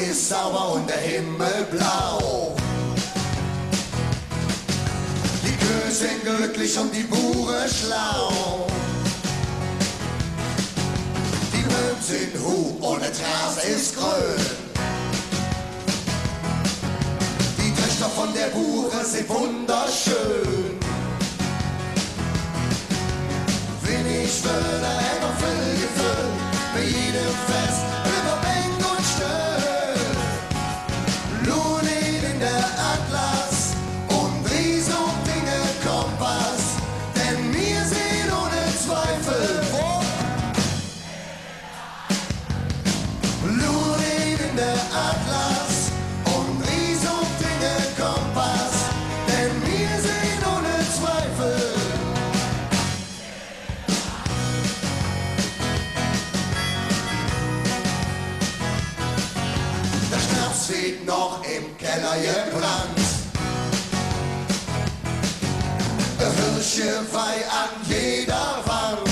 ist sauber und der Himmel blau. Die Kühe sind glücklich und die Bure schlau. Die Böhmen sind hu und der Gras ist grün. Die Töchter von der Bure sind wunderschön. Wenn ich würde, hätte ich viel gefüllt, bei jedem Fest über Bänk und Stöll. Lunin in der Atlas und Ries und Dinge Kompass, denn wir sind ohne Zweifel wo. Lunin in der Atlas und Ries und Dinge Kompass, denn wir sind ohne Zweifel. Der Schnaps wird noch im Keller gebrannt. Hirscheweih an jeder Wand.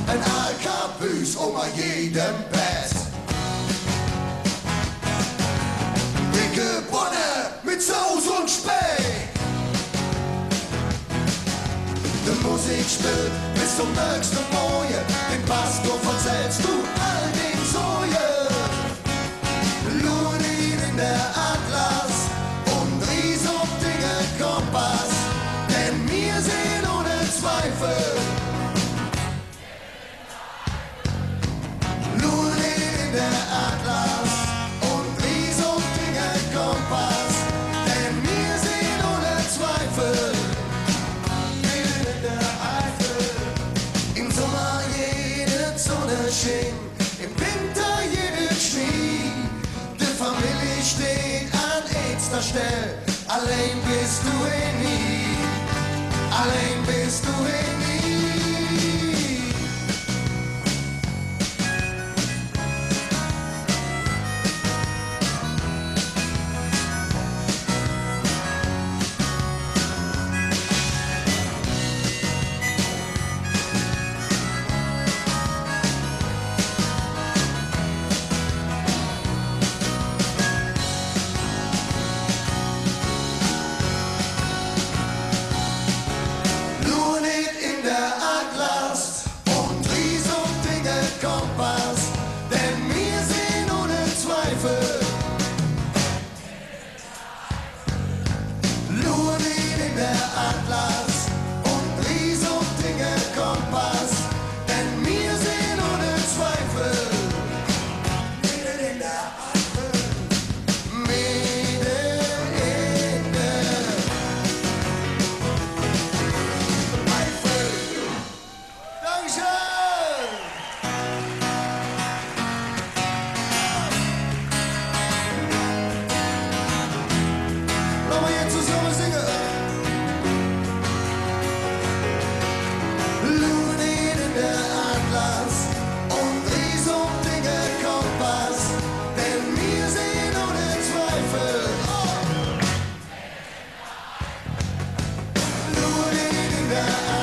Ein Alkabüs um jedem Bett. Dicke Bonne mit Saus und Speck. Die Musik spielt bis zum nächsten Morgen. Den Pastor versetzt du all den Soje. Lunin in der Atlas und Ries und Dinge Kompass, denn wir sind ohne Zweifel. Lunin in der Atlas und Ries und Dinge Kompass, denn wir sind ohne Zweifel. In der Eifel. Im Sommer jede Sonne schien, im Winter jede Schnee. Die Familie steht an erster Stelle, allein bist du nie, allein bist du nie. Lunin in der